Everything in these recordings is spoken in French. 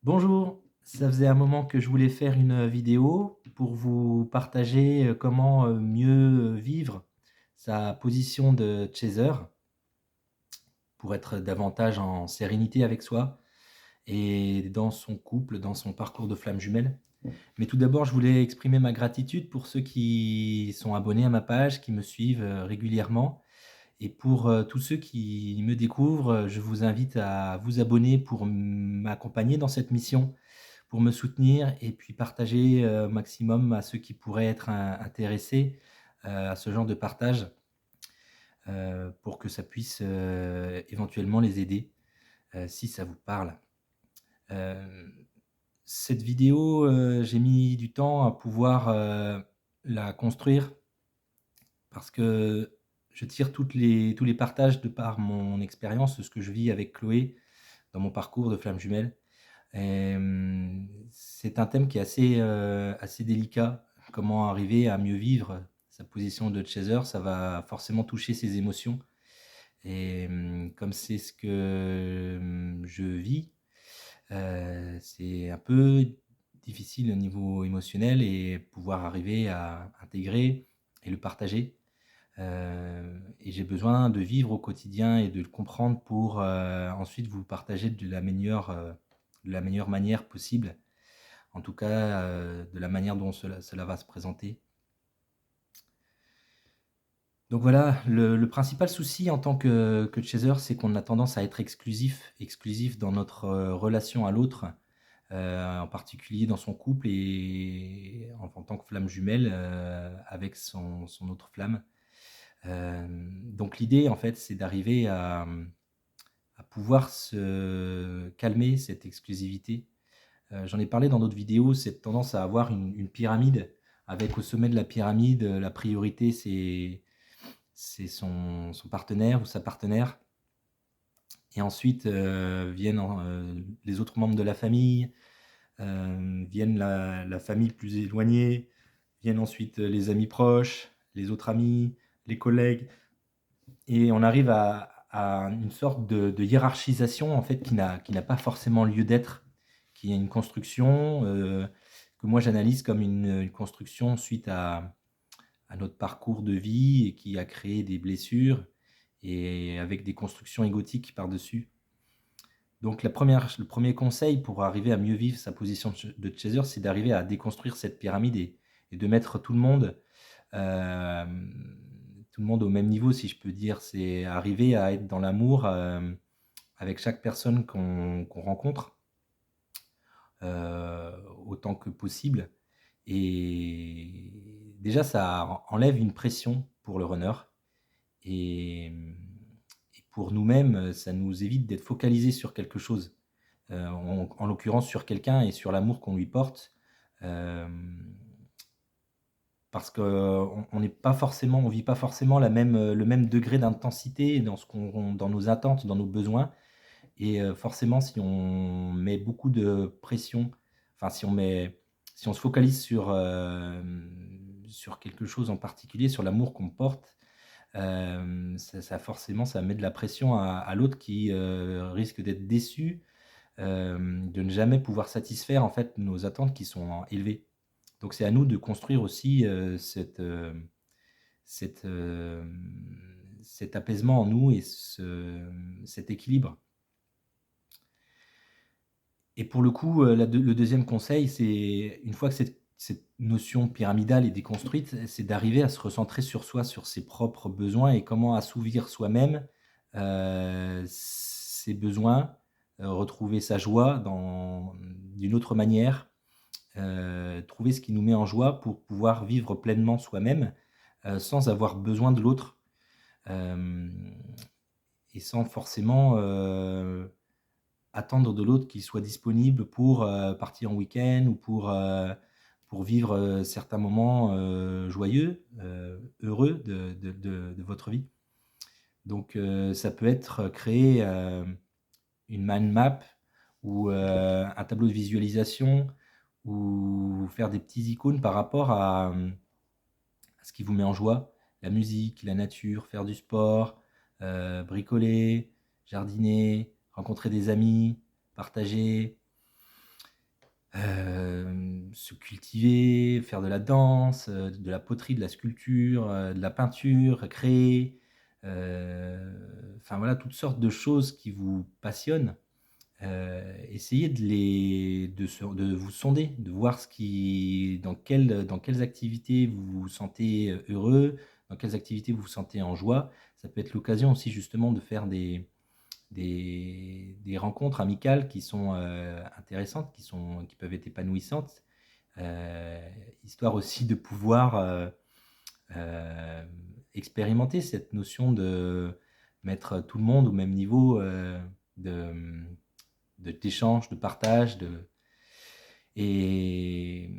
Bonjour, ça faisait un moment que je voulais faire une vidéo pour vous partager comment mieux vivre sa position de chaser pour être davantage en sérénité avec soi et dans son couple, dans son parcours de flamme jumelle. Mais tout d'abord, je voulais exprimer ma gratitude pour ceux qui sont abonnés à ma page, qui me suivent régulièrement. Et pour tous ceux qui me découvrent, je vous invite à vous abonner pour m'accompagner dans cette mission, pour me soutenir et puis partager, au maximum à ceux qui pourraient être intéressés, à ce genre de partage, pour que ça puisse, éventuellement les aider, si ça vous parle. Hem, Cette vidéo, j'ai mis du temps à pouvoir, la construire parce que je tire tous les partages de par mon expérience, ce que je vis avec Chloé dans mon parcours de flamme jumelle. C'est un thème qui est assez délicat. Comment arriver à mieux vivre sa position de chaser, ça va forcément toucher ses émotions comme c'est ce que, je vis, c'est un peu difficile au niveau émotionnel et pouvoir arriver à intégrer et le partager. Et j'ai besoin de vivre au quotidien et de le comprendre pour, ensuite vous partager de la meilleure manière possible. En tout cas, de la manière dont cela va se présenter. Donc voilà, le principal souci en tant que chaser, c'est qu'on a tendance à être exclusif dans notre, relation à l'autre, en particulier dans son couple et en tant que flamme jumelle, avec son autre flamme. Donc l'idée, en fait, c'est d'arriver à pouvoir se calmer cette exclusivité. J'en ai parlé dans d'autres vidéos, cette tendance à avoir une pyramide avec au sommet de la pyramide, la priorité c'est son partenaire ou sa partenaire et ensuite, viennent les autres membres de la famille, viennent la famille plus éloignée, viennent ensuite les amis proches, les autres amis, les collègues et on arrive à une sorte de hiérarchisation en fait qui n'a pas forcément lieu d'être, qui est une construction, que moi j'analyse comme une construction suite à notre parcours de vie et qui a créé des blessures et avec des constructions égotiques par-dessus. Donc le premier conseil pour arriver à mieux vivre sa position de chaser, c'est d'arriver à déconstruire cette pyramide et de mettre tout le monde au même niveau, si je peux dire. C'est arriver à être dans l'amour, avec chaque personne qu'on rencontre, autant que possible et déjà ça enlève une pression pour le runner et et pour nous-mêmes, ça nous évite d'être focalisés sur quelque chose, en l'occurrence sur quelqu'un et sur l'amour qu'on lui porte, hem, parce qu'on n'est pas forcément on vit pas forcément le même degré d'intensité dans dans nos attentes, dans nos besoins et forcément si on met beaucoup de pression, enfin si on se focalise sur quelque chose en particulier, sur l'amour qu'on porte, ça forcément ça met de la pression à l'autre qui, risque d'être déçu, de ne jamais pouvoir satisfaire en fait nos attentes qui sont élevées. Donc c'est à nous de construire aussi, cet apaisement en nous et cet équilibre. Et pour le coup, le deuxième conseil, c'est une fois que cette notion pyramidale est déconstruite, c'est d'arriver à se recentrer sur soi, sur ses propres besoins et comment assouvir soi-même, ses besoins, retrouver sa joie d'une autre manière, trouver ce qui nous met en joie pour pouvoir vivre pleinement soi-même, sans avoir besoin de l'autre, hem et sans forcément, attendre de l'autre qu'il soit disponible pour, partir en week-end ou pour vivre, certains moments, joyeux, heureux de votre vie. Donc ça peut être créer, une mind map ou un tableau de visualisation ou faire des petits icônes par rapport à ce qui vous met en joie. La musique, la nature, faire du sport, bricoler, jardiner, rencontrer des amis, partager. se cultiver, faire de la danse, de la poterie, de la sculpture, de la peinture, créer, enfin voilà, toutes sortes de choses qui vous passionnent. Essayez de vous sonder, de voir dans quelles activités vous vous sentez heureux, dans quelles activités vous vous sentez en joie. Ça peut être l'occasion aussi justement de faire des rencontres amicales qui sont intéressantes, qui peuvent être épanouissantes, euh, histoire aussi de pouvoir euh, expérimenter cette notion de mettre tout le monde au même niveau de, d'échange, de partage, et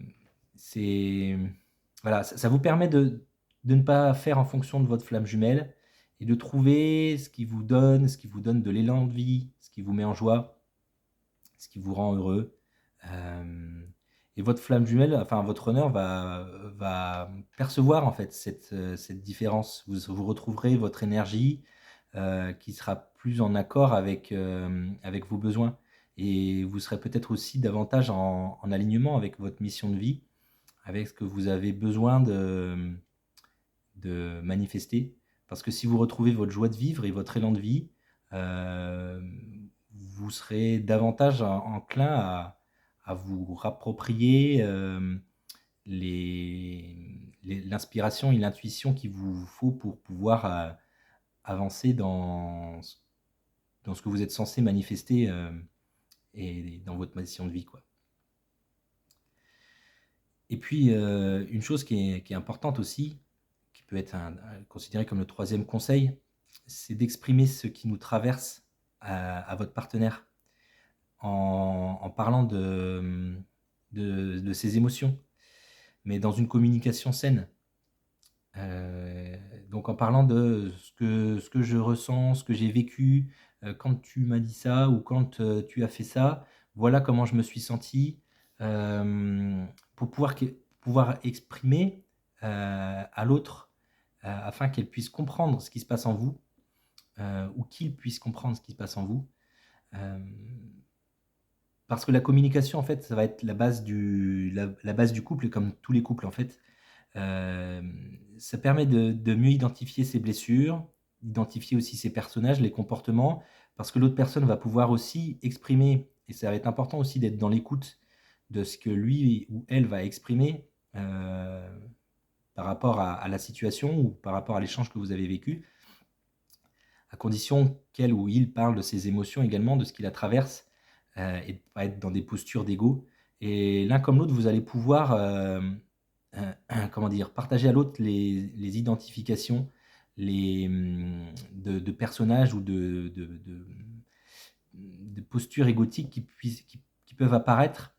c'est voilà, ça vous permet de ne pas faire en fonction de votre flamme jumelle et de trouver ce qui vous donne de l'élan de vie, ce qui vous met en joie, ce qui vous rend heureux. Euh, et votre flamme jumelle, enfin votre honneur va percevoir en fait cette différence. Vous retrouverez votre énergie qui sera plus en accord avec vos besoins. Et vous serez peut-être aussi davantage en alignement avec votre mission de vie, avec ce que vous avez besoin de manifester. Parce que si vous retrouvez votre joie de vivre et votre élan de vie, euh, vous serez davantage enclin à vous rapproprier l'inspiration et l'intuition qu'il vous faut pour pouvoir avancer dans ce que vous êtes censé manifester et dans votre mission de vie, quoi. Et puis, une chose qui est importante aussi, qui peut être considérée comme le troisième conseil, c'est d'exprimer ce qui nous traverse à votre partenaire en parlant de ses émotions, mais dans une communication saine. Euh, donc en parlant de ce que je ressens, ce que j'ai vécu quand tu m'as dit ça ou quand tu as fait ça, voilà comment je me suis senti, pour pouvoir exprimer à l'autre afin qu'elle puisse comprendre ce qui se passe en vous ou qu'il puisse comprendre ce qui se passe en vous. Euh, Parce que la communication, en fait, ça va être la base du couple, comme tous les couples, en fait. Euh, Ça permet de mieux identifier ses blessures, identifier aussi ses personnages, les comportements, parce que l'autre personne va pouvoir aussi exprimer, et ça va être important aussi d'être dans l'écoute de ce que lui ou elle va exprimer par rapport à la situation ou par rapport à l'échange que vous avez vécu, à condition qu'elle ou il parle de ses émotions également, de ce qui la traverse, et de ne pas être dans des postures d'ego. Et l'un comme l'autre, vous allez pouvoir comment dire, partager à l'autre les identifications de personnages ou de postures égotiques qui peuvent apparaître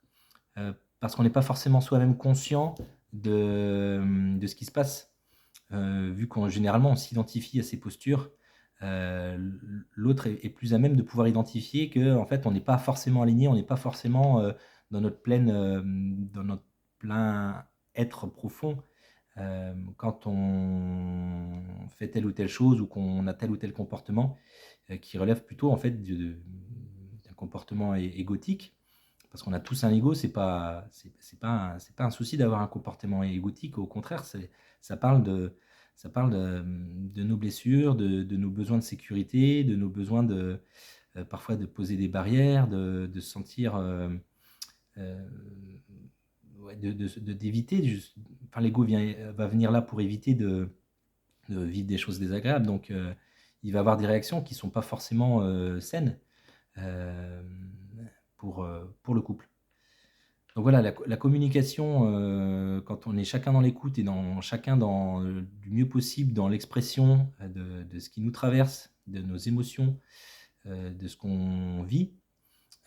parce qu'on n'est pas forcément soi-même conscient de ce qui se passe. Vu qu'en généralement on s'identifie à ces postures, l'autre est plus à même de pouvoir identifier que en fait on n'est pas forcément aligné, on n'est pas forcément dans notre plein être profond quand on fait telle ou telle chose ou qu'on a tel ou tel comportement qui relève plutôt en fait d'un comportement égotique. Parce qu'on a tous un ego, c'est pas un souci d'avoir un comportement égotique. Au contraire, ça parle de nos blessures, de nos besoins de sécurité, de nos besoins parfois de poser des barrières, de se sentir, euh, ouais, d'éviter. Enfin, l'ego va venir là pour éviter de vivre des choses désagréables. Donc, il va avoir des réactions qui sont pas forcément saines euh, pour le couple. Donc voilà, la communication, quand on est chacun dans l'écoute et chacun du mieux possible dans l'expression de ce qui nous traverse, de nos émotions, de ce qu'on vit,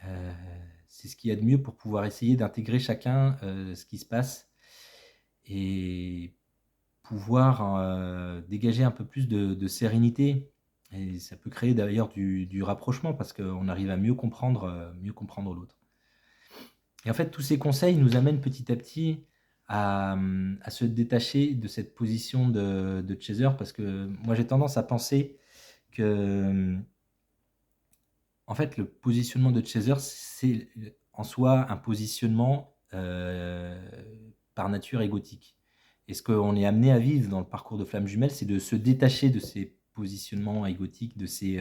euh, c'est ce qu'il y a de mieux pour pouvoir essayer d'intégrer chacun ce qui se passe et pouvoir dégager un peu plus de sérénité. Et ça peut créer d'ailleurs du rapprochement parce qu'on arrive à mieux comprendre l'autre. Et en fait, tous ces conseils nous amènent petit à petit à se détacher de cette position de chaser parce que moi j'ai tendance à penser que en fait le positionnement de chaser c'est en soi un positionnement par nature égotique. Et ce qu'on est amené à vivre dans le parcours de Flamme Jumelle, c'est de se détacher de ces positionnements égotiques, de ces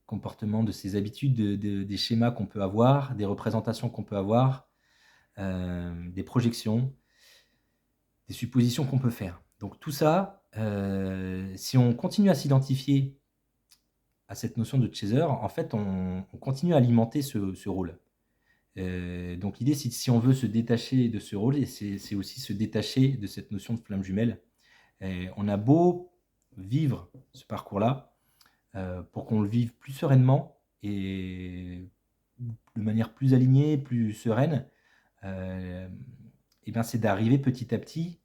comportements, de ces habitudes, des schémas qu'on peut avoir, des représentations qu'on peut avoir, des projections, des suppositions qu'on peut faire. Donc tout ça, si on continue à s'identifier à cette notion de chaser, en fait, on continue à alimenter ce rôle. Donc l'idée, c'est si on veut se détacher de ce rôle, et c'est aussi se détacher de cette notion de flamme jumelle. Et on a beau vivre ce parcours-là, pour qu'on le vive plus sereinement et de manière plus alignée, plus sereine, et ben c'est d'arriver petit à petit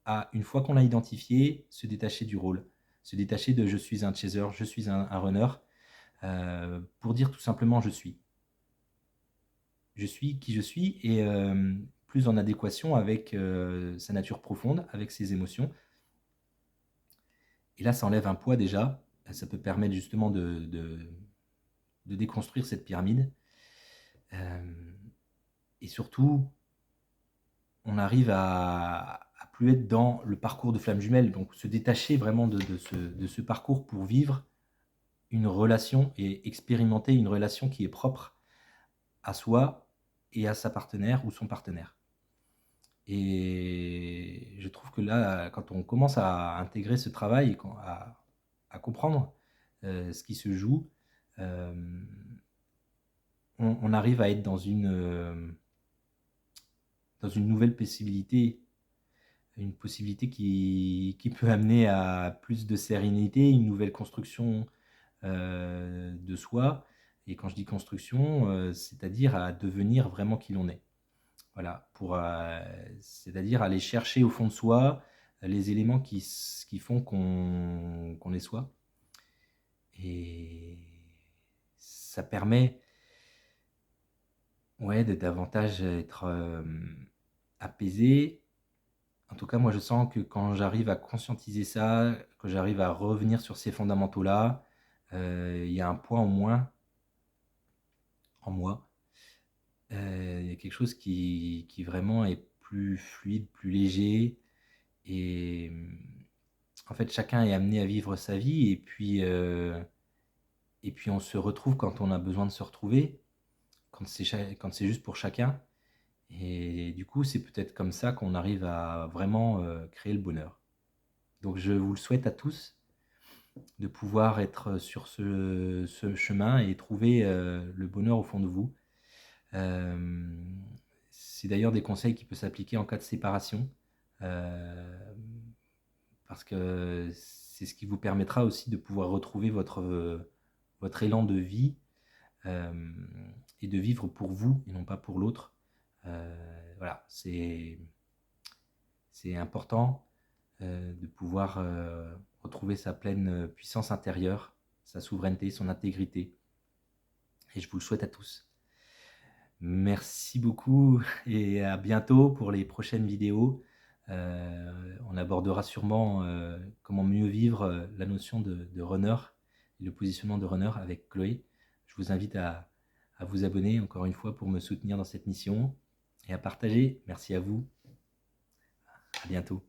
à, une fois qu'on l'a identifié, se détacher du rôle, se détacher de je suis un chaser, je suis un runner, pour dire tout simplement je suis. Je suis qui je suis et plus en adéquation avec sa nature profonde, avec ses émotions. Et là, ça enlève un poids déjà. Ça peut permettre justement de déconstruire cette pyramide. Et surtout, on arrive à plus être dans le parcours de flamme jumelle, donc se détacher vraiment de ce parcours pour vivre une relation et expérimenter une relation qui est propre à soi et à sa partenaire ou son partenaire. Et je trouve que là, quand on commence à intégrer ce travail et à comprendre ce qui se joue, on arrive à être dans une nouvelle possibilité, une possibilité qui peut amener à plus de sérénité, une nouvelle construction de soi. Et quand je dis construction, c'est-à-dire à devenir vraiment qui l'on est. Voilà, c'est-à-dire aller chercher au fond de soi les éléments qui font qu'on est soi. Et ça permet de davantage être apaisé. En tout cas, moi, je sens que quand j'arrive à conscientiser ça, que j'arrive à revenir sur ces fondamentaux-là, il y a un point en moins en moi. Il y a quelque chose qui vraiment est plus fluide, plus léger. Et en fait, chacun est amené à vivre sa vie. Et puis on se retrouve quand on a besoin de se retrouver, quand c'est juste pour chacun. Et du coup, c'est peut-être comme ça qu'on arrive à vraiment créer le bonheur. Donc je vous le souhaite à tous de pouvoir être sur ce chemin et trouver le bonheur au fond de vous. C'est d'ailleurs des conseils qui peuvent s'appliquer en cas de séparation, parce que c'est ce qui vous permettra aussi de pouvoir retrouver votre élan de vie et de vivre pour vous et non pas pour l'autre. Voilà, c'est important de pouvoir retrouver sa pleine puissance intérieure, sa souveraineté, son intégrité. Et je vous le souhaite à tous. Merci beaucoup et à bientôt pour les prochaines vidéos. On abordera sûrement comment mieux vivre la notion de runner et le positionnement de runner avec Chloé. Je vous invite à vous abonner encore une fois pour me soutenir dans cette mission et à partager. Merci à vous. À bientôt.